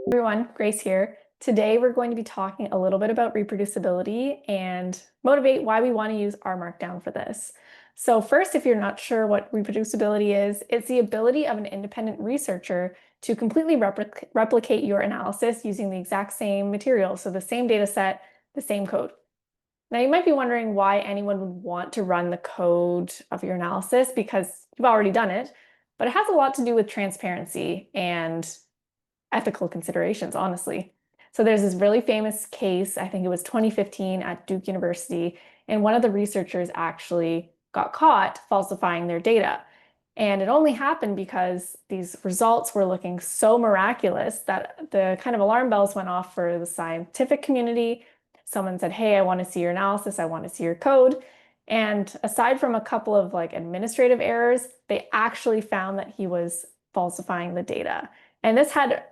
Everyone, Grace here. Today we're going to be talking a little bit about reproducibility and motivate why we want to use RMarkdown for this. So first, if you're not sure what reproducibility is, it's the ability of an independent researcher to completely replicate your analysis using the exact same material, so the same data set, the same code. Now you might be wondering why anyone would want to run the code of your analysis because you've already done it, but it has a lot to do with transparency and ethical considerations, honestly. So there's this really famous case, I think it was 2015 at Duke University, and one of the researchers actually got caught falsifying their data. And it only happened because these results were looking so miraculous that the kind of alarm bells went off for the scientific community. Someone said, hey, I want to see your analysis, I want to see your code. And aside from a couple of administrative errors, they actually found that he was falsifying the data. And this had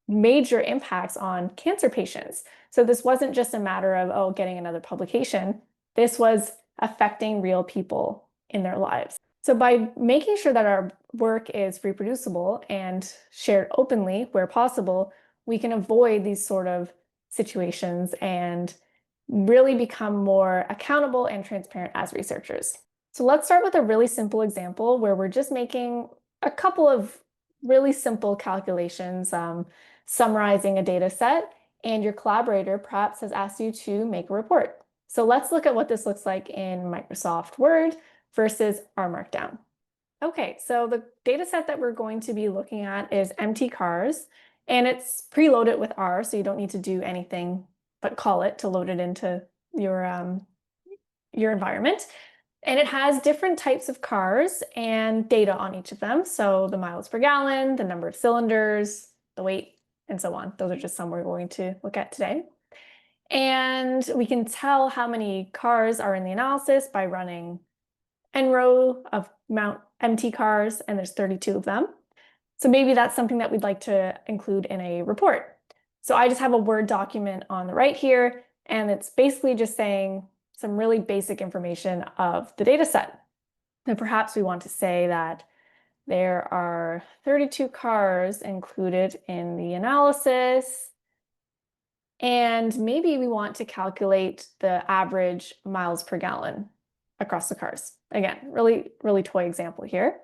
major impacts on cancer patients. So this wasn't just a matter of, oh, getting another publication. This was affecting real people in their lives. So by making sure that our work is reproducible and shared openly where possible, we can avoid these sort of situations and really become more accountable and transparent as researchers. So let's start with a really simple example where we're just making a couple of really simple calculations, summarizing a data set, and your collaborator perhaps has asked you to make a report. So let's look at what this looks like in Microsoft Word versus RMarkdown. Okay, so the data set that we're going to be looking at is empty cars, and it's preloaded with R, so you don't need to do anything but call it to load it into your environment. And it has different types of cars and data on each of them. So the miles per gallon, the number of cylinders, the weight, and so on. Those are just some we're going to look at today. And we can tell how many cars are in the analysis by running n row of empty cars, and there's 32 of them. So maybe that's something that we'd like to include in a report. So I just have a Word document on the right here, and it's basically just saying some really basic information of the data set. And perhaps we want to say that there are 32 cars included in the analysis, and maybe we want to calculate the average miles per gallon across the cars. Again, really, really toy example here.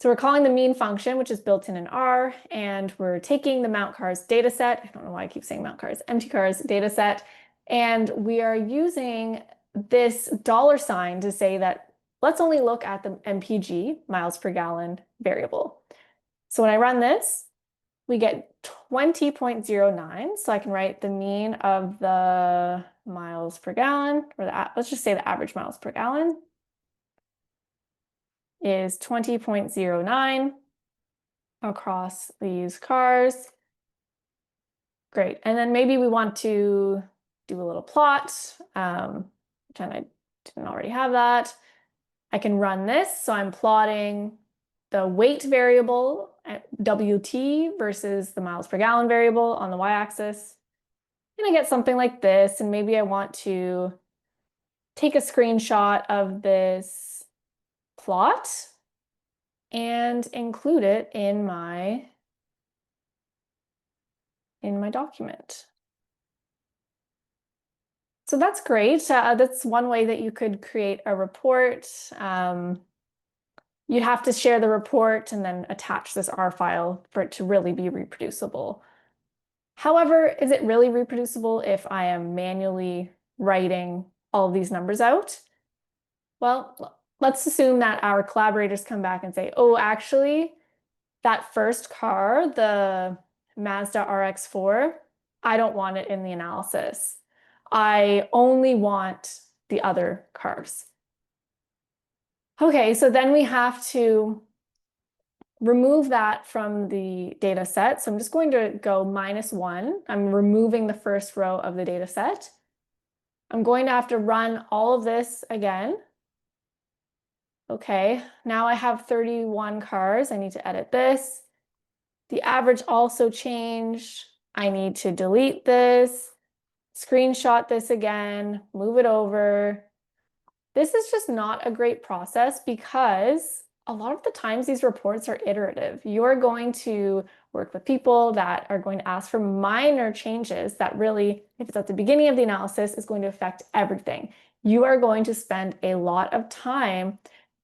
So we're calling the mean function, which is built in R, and we're taking the mount cars data set. I don't know why I keep saying mount cars, empty cars data set. And we are using this $ to say that let's only look at the MPG, miles per gallon variable. So when I run this, we get 20.09. So I can write the mean of the miles per gallon, or let's just say the average miles per gallon is 20.09 across these cars. Great. And then maybe we want to do a little plot, pretend I didn't already have that. I can run this. So I'm plotting the weight variable at WT versus the miles per gallon variable on the y-axis. And I get something like this. And maybe I want to take a screenshot of this plot and include it in my document. So that's great. That's one way that you could create a report. You'd have to share the report and then attach this R file for it to really be reproducible. However, is it really reproducible if I am manually writing all of these numbers out? Well, let's assume that our collaborators come back and say, oh, actually, that first car, the Mazda RX-4, I don't want it in the analysis. I only want the other cars. Okay, so then we have to remove that from the data set. So I'm just going to go -1. I'm removing the first row of the data set. I'm going to have to run all of this again. Okay, now I have 31 cars. I need to edit this. The average also changed. I need to delete this, screenshot this again, move it over. This is just not a great process because a lot of the times these reports are iterative. You're going to work with people that are going to ask for minor changes that really, if it's at the beginning of the analysis, is going to affect everything. You are going to spend a lot of time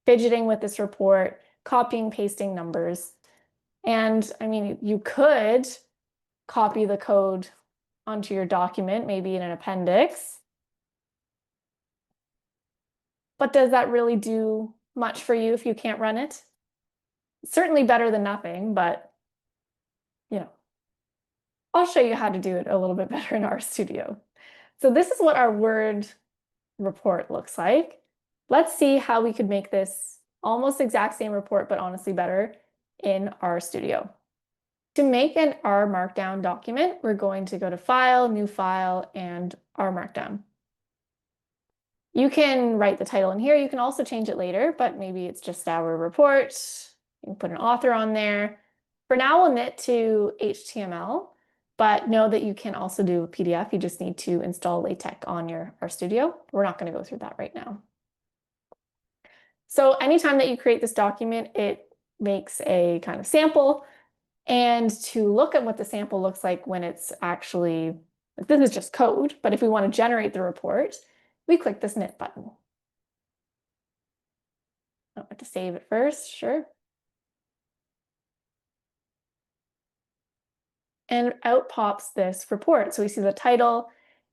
fidgeting with this report, copying, pasting numbers. And I mean, you could copy the code onto your document, maybe in an appendix. But does that really do much for you if you can't run it? Certainly better than nothing, but you know, I'll show you how to do it a little bit better in RStudio. So this is what our Word report looks like. Let's see how we could make this almost exact same report, but honestly better in RStudio. To make an RMarkdown document, we're going to go to File, New File, and RMarkdown. You can write the title in here. You can also change it later, but maybe it's just our report. You can put an author on there. For now, we'll knit to HTML, but know that you can also do a PDF. You just need to install LaTeX on your RStudio. We're not going to go through that right now. So anytime that you create this document, it makes a kind of sample. And to look at what the sample looks like when it's actually, this is just code, but if we want to generate the report, we click this knit button. I want to save it first, sure. And out pops this report. So we see the title,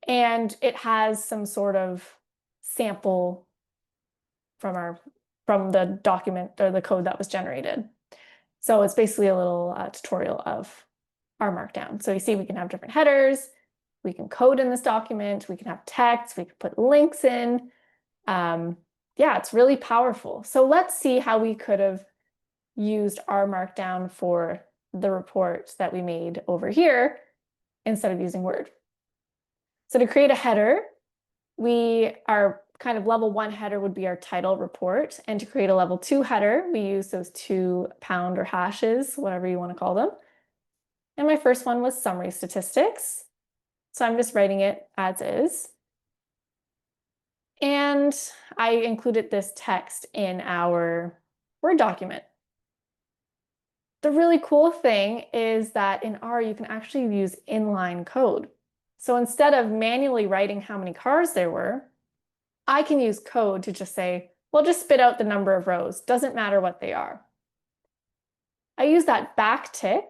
and it has some sort of sample from the document or the code that was generated. So it's basically a little tutorial of RMarkdown. So you see we can have different headers, we can code in this document, we can have text, we can put links in. Yeah, it's really powerful. So let's see how we could have used RMarkdown for the report that we made over here instead of using Word. So to create a header, our kind of level 1 header would be our title report. And to create a level 2 header, we use those 2 pound or hashes, whatever you want to call them. And my first one was summary statistics. So I'm just writing it as is. And I included this text in our Word document. The really cool thing is that in R, you can actually use inline code. So instead of manually writing how many cars there were, I can use code to just say, well, just spit out the number of rows. Doesn't matter what they are. I use that backtick,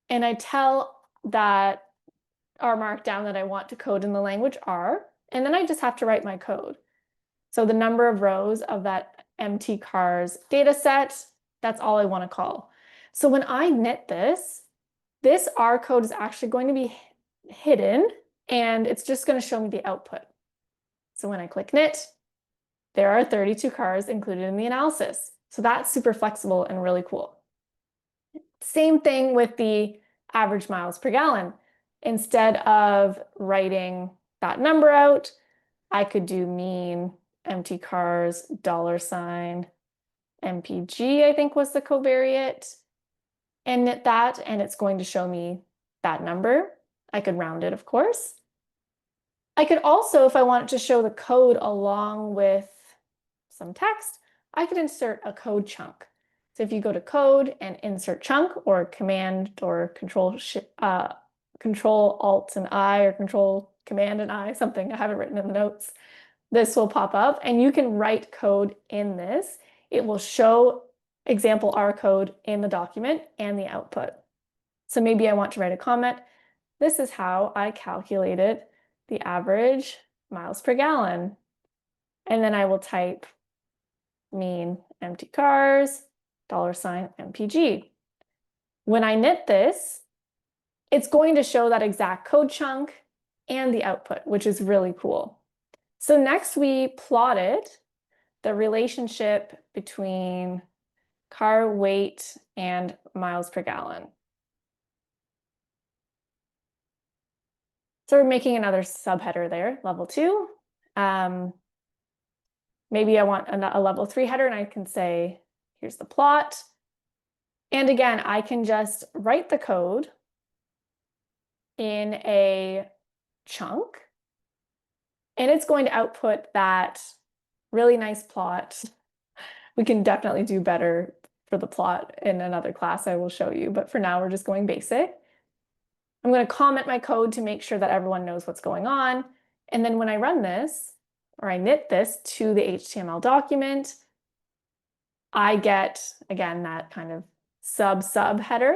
and I tell that RMarkdown that I want to code in the language R, and then I just have to write my code. So the number of rows of that empty cars data set, that's all I want to call. So when I knit this R code is actually going to be hidden, and it's just going to show me the output. So when I click knit, there are 32 cars included in the analysis. So that's super flexible and really cool. Same thing with the average miles per gallon. Instead of writing that number out, I could do mean empty cars $MPG, I think was the covariate, and knit that, and it's going to show me that number. I could round it, of course. I could also, if I wanted to show the code along with some text, I could insert a code chunk. So if you go to code and insert chunk, or command or control alt and I, or control command and I, something I haven't written in the notes, this will pop up and you can write code in this. It will show example R code in the document and the output. So maybe I want to write a comment. This is how I calculated the average miles per gallon. And then I will type mean empty cars, $MPG. When I knit this, it's going to show that exact code chunk and the output, which is really cool. So next we plotted the relationship between car weight and miles per gallon. So we're making another subheader there, level 2. Maybe I want a level 3 header, and I can say, here's the plot. And again, I can just write the code in a chunk, and it's going to output that really nice plot We can definitely do better for the plot in another class I will show you, but for now we're just going basic. I'm going to comment my code to make sure that everyone knows what's going on. And then when I run this, or I knit this to the HTML document, I get, again, that kind of sub header.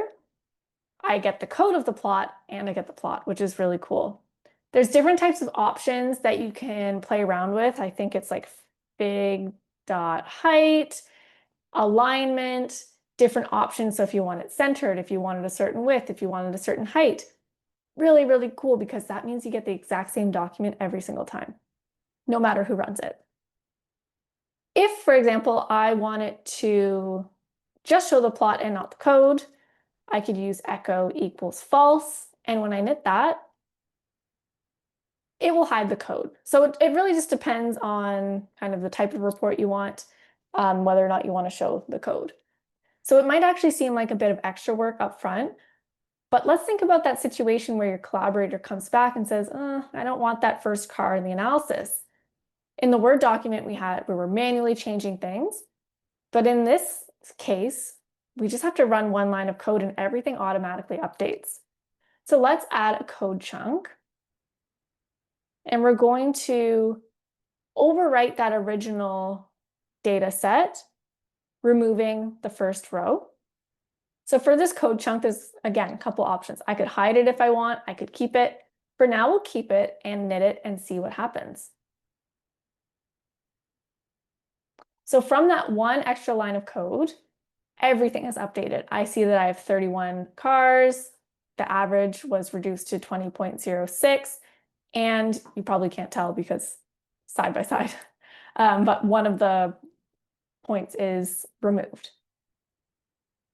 I get the code of the plot and I get the plot, which is really cool. There's different types of options that you can play around with. I think it's like fig.height, alignment, different options. So if you want it centered, if you wanted a certain width, if you wanted a certain height, really, really cool because that means you get the exact same document every single time, no matter who runs it. If, for example, I want it to just show the plot and not the code, I could use echo equals false. And when I knit that, it will hide the code. So it really just depends on kind of the type of report you want, whether or not you want to show the code. So it might actually seem like a bit of extra work up front, but let's think about that situation where your collaborator comes back and says, I don't want that first car in the analysis. In the Word document we were manually changing things, but in this case, we just have to run one line of code and everything automatically updates. So let's add a code chunk. And we're going to overwrite that original data set, removing the first row. So for this code chunk, there's, again, a couple options. I could hide it if I want. I could keep it. For now, we'll keep it and knit it and see what happens. So from that one extra line of code, everything is updated. I see that I have 31 cars. The average was reduced to 20.06. And you probably can't tell because side by side, but one of the points is removed.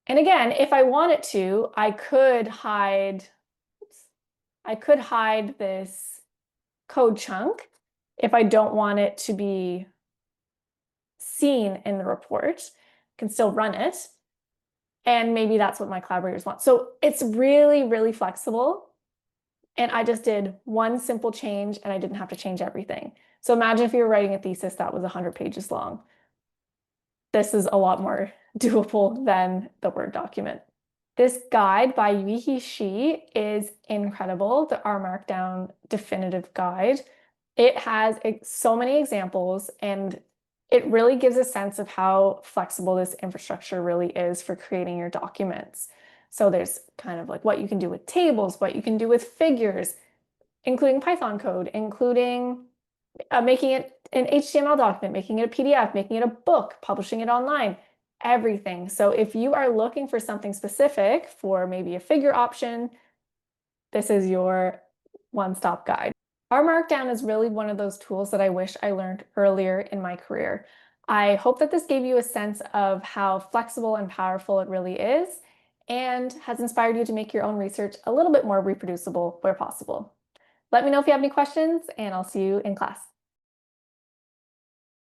And again, if I wanted to, I could hide this code chunk if I don't want it to be seen in the report. I can still run it. And maybe that's what my collaborators want. So it's really, really flexible. And I just did one simple change and I didn't have to change everything. So imagine if you were writing a thesis that was 100 pages long. This is a lot more doable than the Word document. This guide by Yuichi Shi is incredible, the RMarkdown Definitive Guide. It has so many examples and it really gives a sense of how flexible this infrastructure really is for creating your documents. So there's kind of like what you can do with tables, what you can do with figures, including Python code, including making it an HTML document, making it a PDF, making it a book, publishing it online, everything. So if you are looking for something specific for maybe a figure option, this is your one-stop guide. RMarkdown is really one of those tools that I wish I learned earlier in my career. I hope that this gave you a sense of how flexible and powerful it really is and has inspired you to make your own research a little bit more reproducible where possible. Let me know if you have any questions, and I'll see you in class.